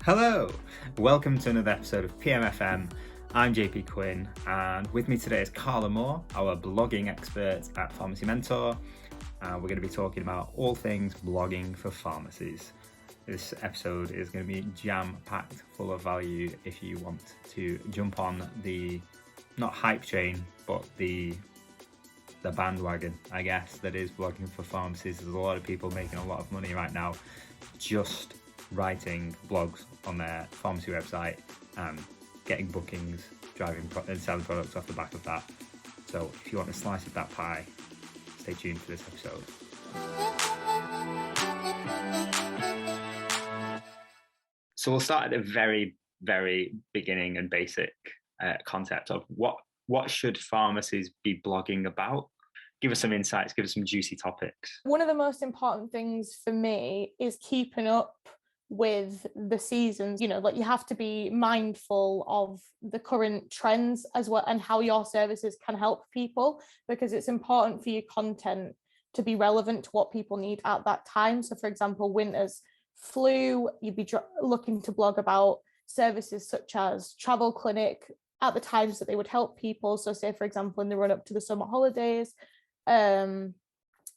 Hello, welcome to another episode of PMfm. I'm JP Quinn, and with me today is Carla Moore, our blogging expert at Pharmacy Mentor, and we're going to be talking about all things blogging for pharmacies. This episode is going to be jam-packed full of value if you want to jump on the, not hype train, but the bandwagon, I guess, that is blogging for pharmacies. There's a lot of people making a lot of money right now just writing blogs on their pharmacy website and getting bookings, driving and selling products off the back of that. So if you want a slice of that pie, stay tuned for this episode. So we'll start at the very, very beginning and basic concept of what should pharmacies be blogging about? Give us some insights, give us some juicy topics. One of the most important things for me is keeping up with the seasons. You have to be mindful of the current trends as well and how your services can help people, because it's important for your content to be relevant to what people need at that time. So for example, winter's flu, you'd be looking to blog about services such as travel clinic at the times that they would help people. So say, for example, in the run up to the summer holidays,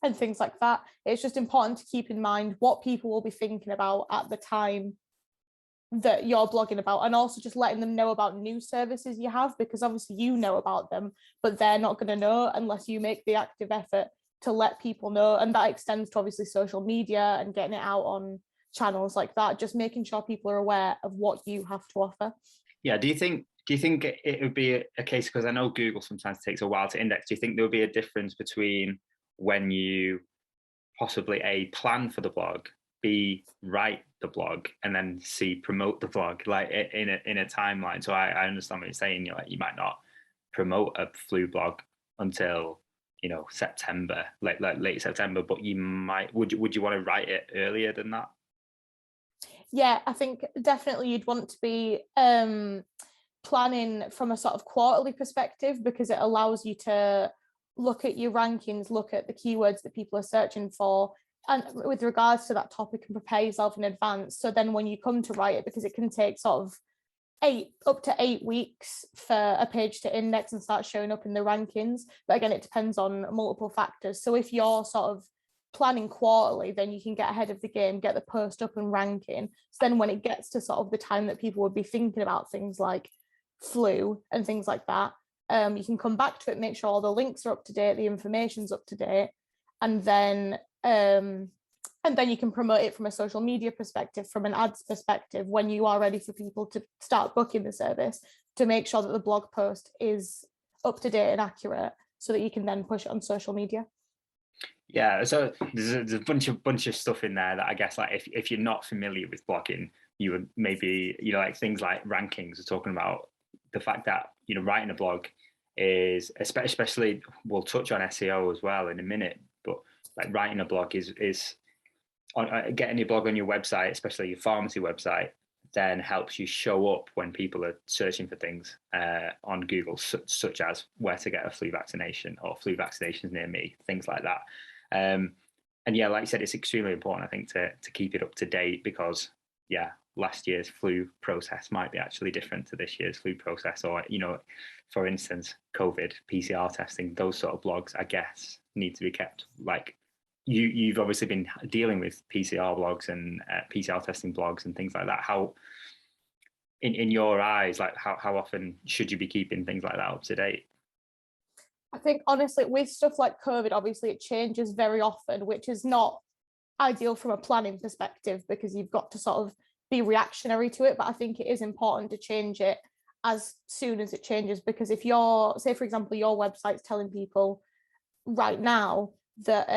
and things like that. It's just important to keep in mind what people will be thinking about at the time that you're blogging about, and also just letting them know about new services you have, because obviously you know about them, but they're not going to know unless you make the active effort to let people know. And that extends to obviously social media and getting it out on channels like that, just making sure people are aware of what you have to offer. Yeah, do you think it would be a case, because I know Google sometimes takes a while to index, do you think there would be a difference between when you possibly A, plan for the blog, B, write the blog, and then C, promote the blog, like in a timeline? So I understand what you're saying. You might not promote a flu blog until September, like late September, but you might. Would you want to write it earlier than that? Yeah, I think definitely you'd want to be planning from a sort of quarterly perspective, because it allows you to look at your rankings, look at the keywords that people are searching for, and with regards to that topic, and prepare yourself in advance. So then when you come to write it, because it can take sort of up to 8 weeks for a page to index and start showing up in the rankings. But again, it depends on multiple factors. So if you're sort of planning quarterly, then you can get ahead of the game, get the post up and ranking. So then when it gets to sort of the time that people would be thinking about things like flu and things like that, you can come back to it, make sure all the links are up to date, the information's up to date, and then you can promote it from a social media perspective, from an ads perspective, when you are ready for people to start booking the service, to make sure that the blog post is up to date and accurate, so that you can then push it on social media. Yeah, so there's a bunch of stuff in there that I guess, like, if you're not familiar with blogging, you would maybe, like things like rankings are talking about the fact that, writing a blog is, especially, we'll touch on SEO as well in a minute, but like writing a blog is getting your blog on your website, especially your pharmacy website, then helps you show up when people are searching for things on Google, such as where to get a flu vaccination or flu vaccinations near me, things like that. And yeah, like you said, it's extremely important, I think, to keep it up to date, because last year's flu process might be actually different to this year's flu process, or for instance, COVID, PCR testing, those sort of blogs, I guess, need to be kept. Like you've obviously been dealing with PCR blogs and PCR testing blogs and things like that. How, in your eyes, like how often should you be keeping things like that up to date? I think honestly, with stuff like COVID, obviously it changes very often, which is not ideal from a planning perspective, because you've got to sort of be reactionary to it. But I think it is important to change it as soon as it changes, because if you're, say for example, your website's telling people right now that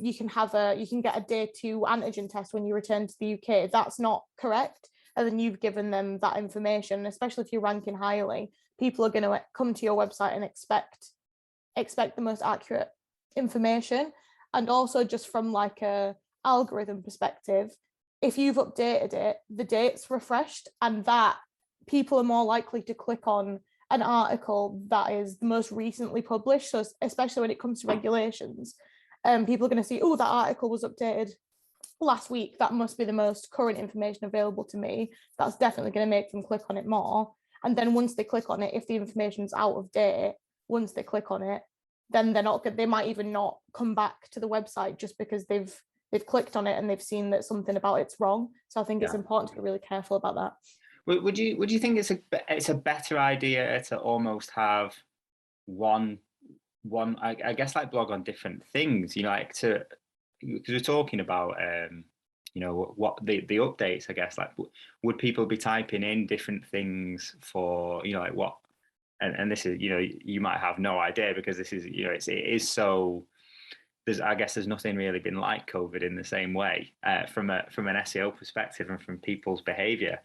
you can get a day 2 antigen test when you return to the UK, that's not correct. And then you've given them that information, especially if you're ranking highly, people are going to come to your website and expect the most accurate information. And also, just from like a algorithm perspective, if you've updated it, the date's refreshed, and that people are more likely to click on an article that is the most recently published. So especially when it comes to regulations, people are going to see, oh, that article was updated last week, that must be the most current information available to me. That's definitely going to make them click on it more. And then once they click on it, if the information's out of date, once they click on it, then they might even not come back to the website just because they've clicked on it and they've seen that something about it's wrong. So I think it's important to be really careful about that. Would you think it's a better idea to almost have one I guess like blog on different things, like because we're talking about what the updates, I guess, like would people be typing in different things for like what, and this is you might have no idea because this is it is so, there's nothing really been like COVID in the same way from an SEO perspective and from people's behavior.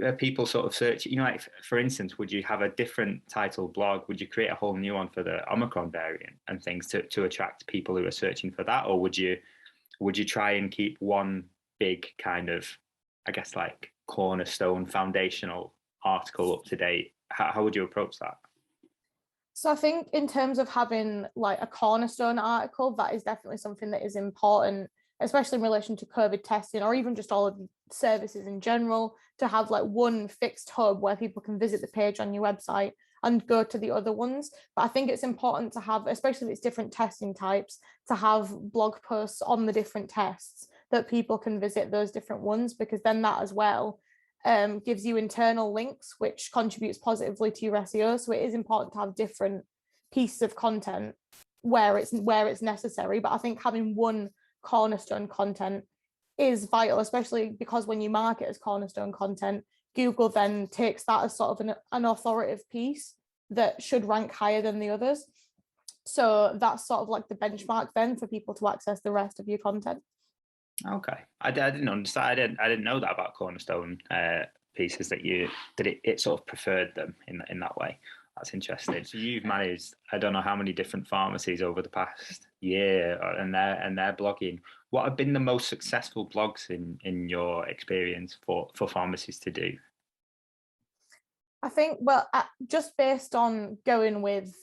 Are people sort of search, like for instance, would you have a different title blog? Would you create a whole new one for the Omicron variant and things to attract people who are searching for that? Or would you try and keep one big kind of, I guess, like cornerstone foundational article up to date? How would you approach that? So I think in terms of having like a cornerstone article, that is definitely something that is important, especially in relation to COVID testing or even just all of the services in general, to have like one fixed hub where people can visit the page on your website and go to the other ones. But I think it's important to have, especially if it's different testing types, to have blog posts on the different tests that people can visit those different ones, because then that as well gives you internal links, which contributes positively to your SEO. So it is important to have different pieces of content where it's necessary. But I think having one cornerstone content is vital, especially because when you market as cornerstone content, Google then takes that as sort of an authoritative piece that should rank higher than the others. So that's sort of like the benchmark then for people to access the rest of your content. Okay, I didn't understand. I didn't know that about cornerstone pieces, that it sort of preferred them in that way. That's interesting. So you've managed, I don't know how many different pharmacies over the past year, and their blogging. What have been the most successful blogs in your experience for pharmacies to do? I think, well, just based on going with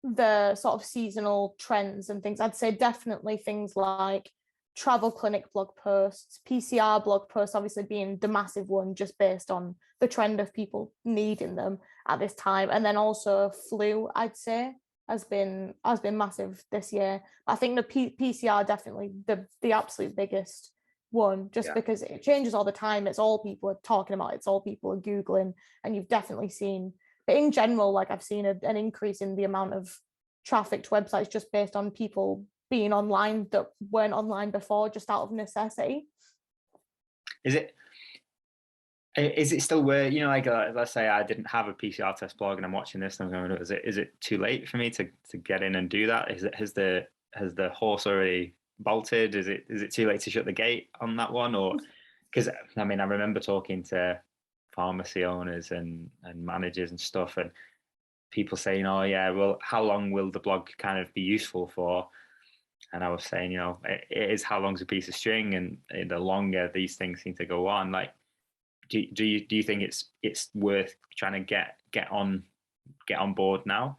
the sort of seasonal trends and things, I'd say definitely things like travel clinic blog posts, PCR blog posts, obviously being the massive one just based on the trend of people needing them at this time. And then also flu, I'd say, has been massive this year. I think the PCR definitely the absolute biggest one, just because it changes all the time. It's all people are talking about, it's all people are Googling, and you've definitely seen, but in general, like I've seen an increase in the amount of traffic to websites just based on people being online that weren't online before, just out of necessity. Is it still worth, like let's say I didn't have a PCR test blog and I'm watching this and I'm going, is it too late for me to get in and do that? Has the horse already bolted? Is it too late to shut the gate on that one? Or because I mean, I remember talking to pharmacy owners and managers and stuff, and people saying, oh yeah, well, how long will the blog kind of be useful for? And I was saying, it is how long's a piece of string, and the longer these things seem to go on, like, do you think it's worth trying to get on board now?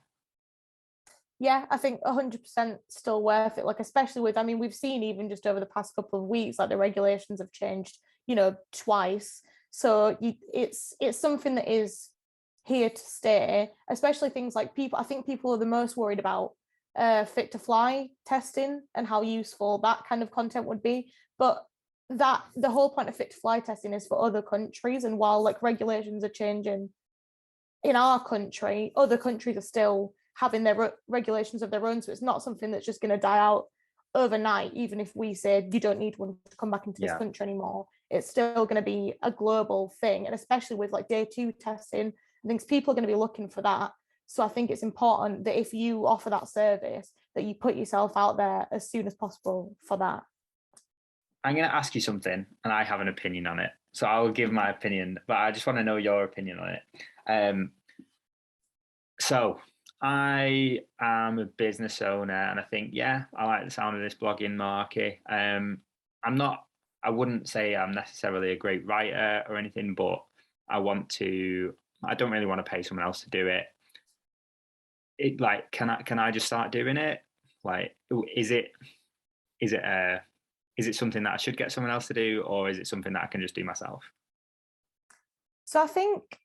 Yeah, I think 100% still worth it. Like, especially with, I mean, we've seen even just over the past couple of weeks, like the regulations have changed, twice. So it's something that is here to stay, especially things like I think people are the most worried about fit to fly testing and how useful that kind of content would be. But that the whole point of fit to fly testing is for other countries, and while like regulations are changing in our country, other countries are still having their regulations of their own. So it's not something that's just going to die out overnight. Even if we say you don't need one to come back into this country anymore, it's still going to be a global thing. And especially with like day 2 testing, I think people are going to be looking for that. So I think it's important that if you offer that service, that you put yourself out there as soon as possible for that. I'm going to ask you something, and I have an opinion on it. So I will give my opinion, but I just want to know your opinion on it. So I am a business owner, and I think, I like the sound of this blogging market. I wouldn't say I'm necessarily a great writer or anything, but I don't really want to pay someone else to do it. Can I just start doing it? Like, is it is it something that I should get someone else to do, or is it something that I can just do myself? So I think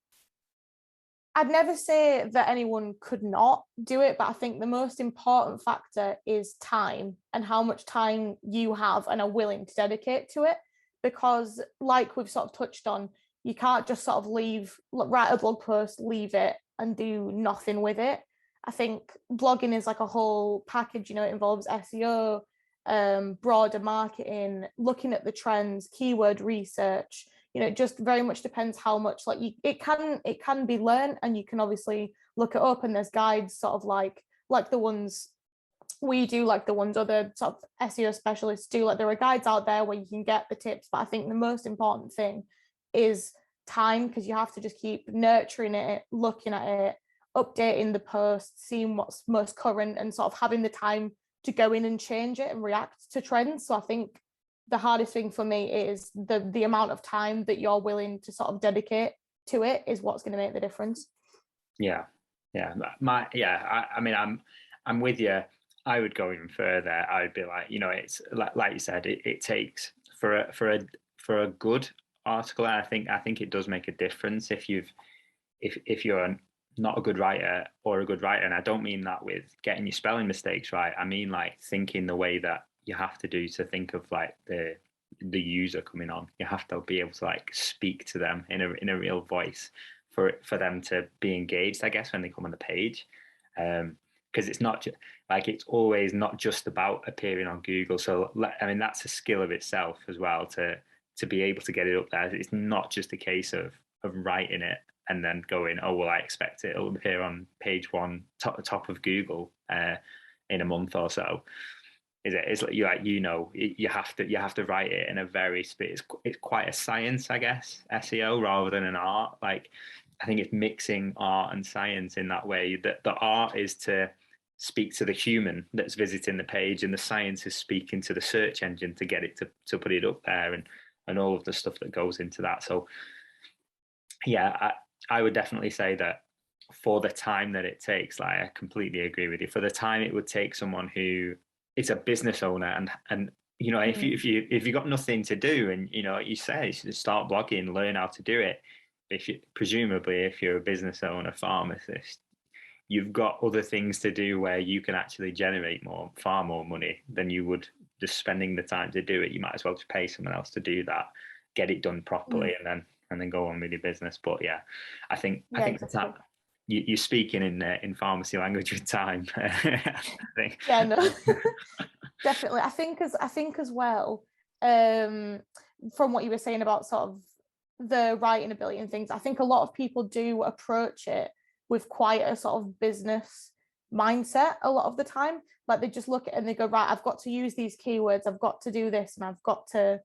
I'd never say that anyone could not do it, but I think the most important factor is time and how much time you have and are willing to dedicate to it. Because, like we've sort of touched on, you can't just sort of write a blog post, leave it, and do nothing with it. I think blogging is like a whole package, it involves SEO, broader marketing, looking at the trends, keyword research. It just very much depends how much it can be learned, and you can obviously look it up, and there's guides sort of like the ones we do, like the ones other sort of SEO specialists do. Like there are guides out there where you can get the tips, but I think the most important thing is time, because you have to just keep nurturing it, looking at it, updating the post, seeing what's most current, and sort of having the time to go in and change it and react to trends. So I think the hardest thing for me is the amount of time that you're willing to sort of dedicate to it is what's going to make the difference. Yeah. I mean, I'm with you. I would go even further. I would be like, it's like you said, it takes for a good article. And I think it does make a difference if you're not a good writer or a good writer. And I don't mean that with getting your spelling mistakes right. I mean like thinking the way that you have to do to think of like the user coming on. You have to be able to like speak to them in a real voice for them to be engaged, I guess, when they come on the page. Because it's not it's always not just about appearing on Google. So I mean that's a skill of itself as well to be able to get it up there. It's not just a case of writing it and then going, oh well, I expect it'll appear on page one, top of Google in a month or so. It's like you have to write it in a very it's quite a science, I guess, SEO rather than an art. Like I think it's mixing art and science in that way. That the art is to speak to the human that's visiting the page, and the science is speaking to the search engine to get it to put it up there, and all of the stuff that goes into that. So yeah, I would definitely say that for the time that it takes, like I completely agree with you. For the time it would take someone who is a business owner, and if you got nothing to do, and you say start blogging, learn how to do it. Presumably if you're a business owner, pharmacist, you've got other things to do where you can actually generate far more money than you would just spending the time to do it. You might as well just pay someone else to do that, get it done properly, and then go on with your business. But yeah, I think exactly. That you're speaking in pharmacy language with time. I think. Yeah, no, definitely. I think as well, from what you were saying about sort of the writing ability and things, I think a lot of people do approach it with quite a sort of business mindset a lot of the time. Like they just look at it and they go, right, I've got to use these keywords, I've got to do this, and I've got to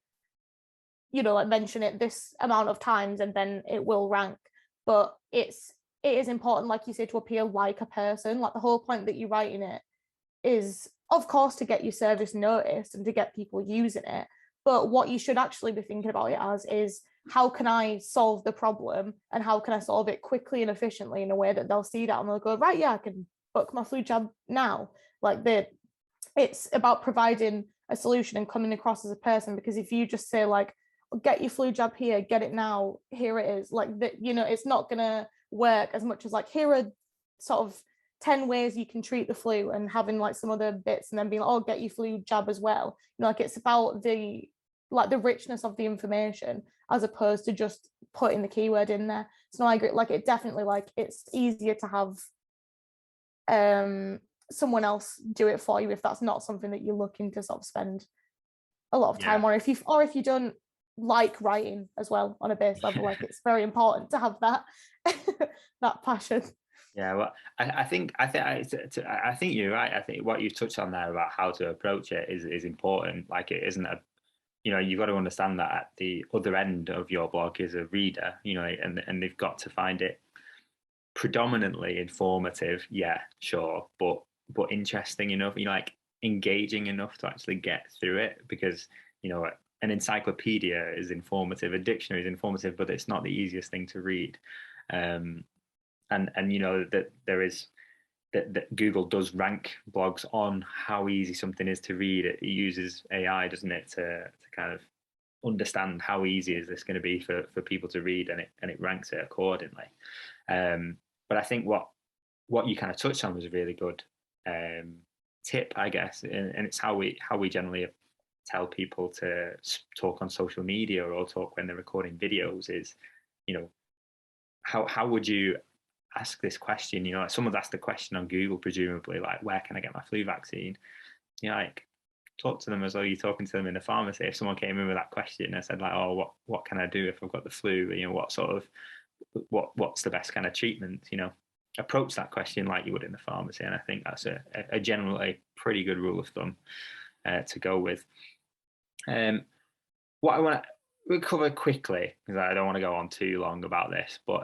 like mention it this amount of times and then it will rank. But it is important, like you say, to appear like a person. Like the whole point that you write in it is, of course, to get your service noticed and to get people using it. But what you should actually be thinking about it as is, how can I solve the problem, and how can I solve it quickly and efficiently in a way that they'll see that and they'll go, right, yeah, I can book my flu jab now. Like it's about providing a solution and coming across as a person. Because if you just say like, get your flu jab here, get it now, here it is, like that, it's not gonna work as much as like, here are sort of 10 ways you can treat the flu, and having like some other bits and then being like, oh, get your flu jab as well. Like it's about the richness of the information as opposed to just putting the keyword in there. So no, I agree. Like it definitely, like it's easier to have someone else do it for you if that's not something that you're looking to sort of spend a lot of time on. If you don't like writing as well on a base level, like it's very important to have that that passion. Yeah, well, I think you're right. I think what you touched on there about how to approach it is important. Like it isn't you've got to understand that at the other end of your blog is a reader, and they've got to find it predominantly informative. Yeah, sure, but interesting enough, like engaging enough to actually get through it. Because an encyclopedia is informative, a dictionary is informative, but it's not the easiest thing to read. And that there is that Google does rank blogs on how easy something is to read. It uses AI, doesn't it, to kind of understand how easy is this going to be for people to read, and it ranks it accordingly. But I think what you kind of touched on was a really good tip, I guess, and it's how we generally tell people to talk on social media or talk when they're recording videos is, how would you ask this question? Like someone's asked the question on Google, presumably, like, where can I get my flu vaccine? Like, talk to them as though you're talking to them in a pharmacy. If someone came in with that question and said, like, oh, what can I do if I've got the flu? What sort of what's the best kind of treatment? Approach that question like you would in the pharmacy, and I think that's a generally pretty good rule of thumb to go with. What I want to cover quickly, because I don't want to go on too long about this, but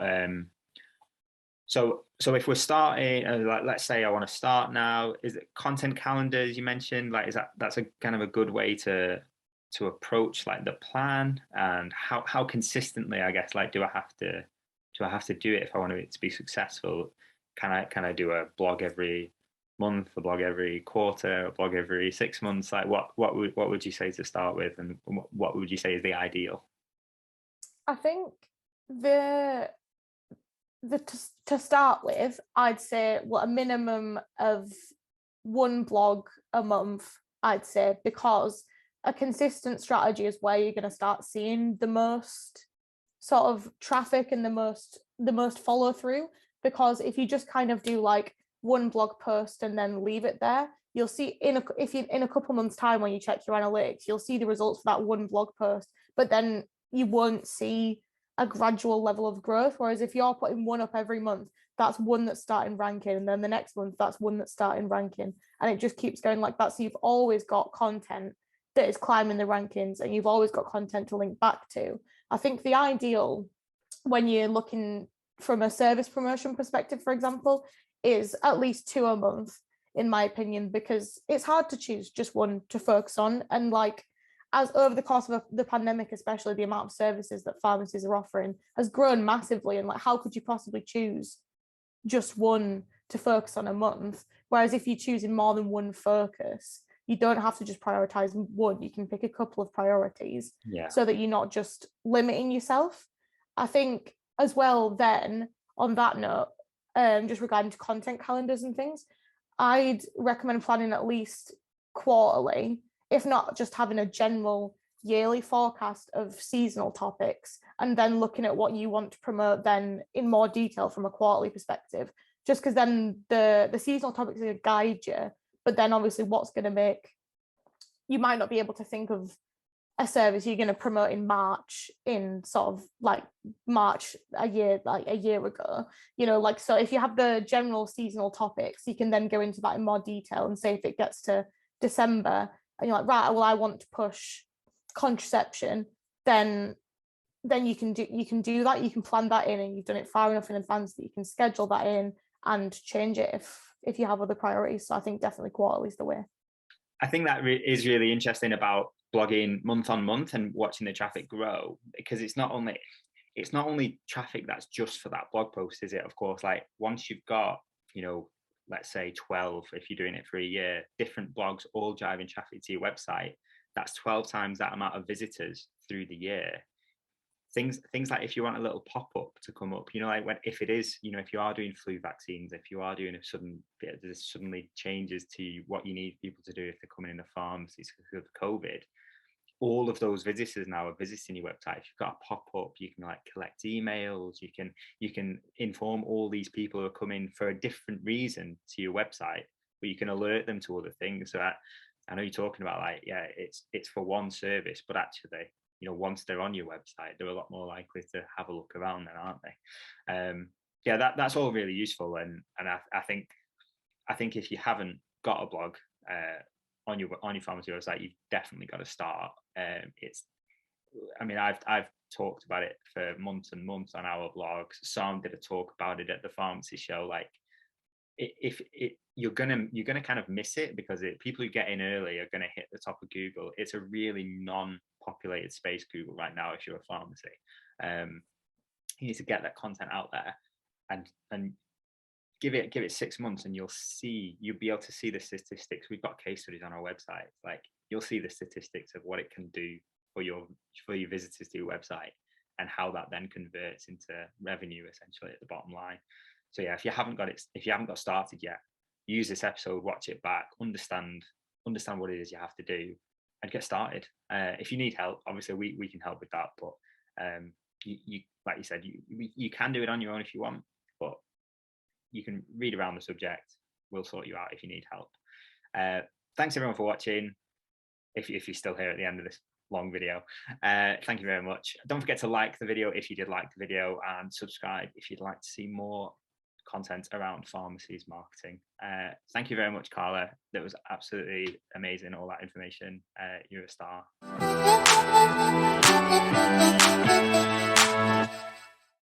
so if we're starting, like, let's say I want to start now, is it content calendars you mentioned? Like, that's a kind of a good way to approach like the plan, and how consistently, I guess, like, do I have to do it if I want it to be successful? Can I do a blog every month, a blog every quarter, a blog every 6 months? Like, what would you say to start with, and what would you say is the ideal? I think to start with, I'd say a minimum of one blog a month, I'd say, because a consistent strategy is where you're going to start seeing the most sort of traffic and the most follow through. Because if you just kind of do like one blog post and then leave it there, you'll see in a couple months time, when you check your analytics, you'll see the results for that one blog post, but then you won't see a gradual level of growth. Whereas if you're putting one up every month, that's one that's starting ranking, and then the next month that's one that's starting ranking, and it just keeps going like that. So you've always got content that is climbing the rankings, and you've always got content to link back to. I think the ideal, when you're looking from a service promotion perspective, for example, is at least 2 a month, in my opinion, because it's hard to choose just one to focus on. And like, as over the course of the pandemic, especially, the amount of services that pharmacies are offering has grown massively. And like, how could you possibly choose just one to focus on a month? Whereas if you're choosing more than one focus, you don't have to just prioritize one. You can pick a couple of priorities, so that you're not just limiting yourself. I think as well, then, on that note, just regarding to content calendars and things, I'd recommend planning at least quarterly, if not just having a general yearly forecast of seasonal topics, and then looking at what you want to promote then in more detail from a quarterly perspective. Just because then the seasonal topics are going to guide you, but then obviously what's going to make, you might not be able to think of a service you're going to promote in March, in sort of like March a year ago, like, so if you have the general seasonal topics, you can then go into that in more detail, and say if it gets to December and you're like, right, well, I want to push contraception, then you can do that. You can plan that in, and you've done it far enough in advance that you can schedule that in and change it if you have other priorities. So I think definitely quarterly is the way. I think that is really interesting about blogging month on month and watching the traffic grow, because it's not only traffic that's just for that blog post, is it? Of course, like, once you've got, let's say 12, if you're doing it for a year, different blogs all driving traffic to your website, that's 12 times that amount of visitors through the year. Things like, if you want a little pop-up to come up, like if it is, if you are doing flu vaccines, if you are doing there's suddenly changes to what you need people to do if they're coming in the pharmacies because of COVID, all of those visitors now are visiting your website. If you've got a pop-up, you can like collect emails, you can inform all these people who are coming for a different reason to your website, but you can alert them to other things. So I know you're talking about, like, yeah, it's for one service, but actually, once they're on your website, they're a lot more likely to have a look around then, aren't they? That's all really useful, and I think if you haven't got a blog on your pharmacy website, you've definitely got to start. I've talked about it for months and months on our blogs. Sam did a talk about it at the pharmacy show. Like, if you're gonna kind of miss it, because people who get in early are gonna hit the top of Google. It's a really non-populated space, Google, right now, if you're a pharmacy. You need to get that content out there, and give it 6 months and you'll be able to see the statistics. We've got case studies on our website. Like, you'll see the statistics of what it can do for your visitors to your website, and how that then converts into revenue essentially at the bottom line. So yeah, if you haven't got started yet, use this episode, watch it back, understand what it is you have to do, and get started. If you need help, obviously we can help with that, but you like you said, you can do it on your own if you want, but you can read around the subject. We'll sort you out if you need help. Thanks everyone for watching. If you're still here at the end of this long video, thank you very much. Don't forget to like the video if you did like the video, and subscribe if you'd like to see more content around pharmacies marketing. Thank you very much, Carla. That was absolutely amazing, all that information. You're a star.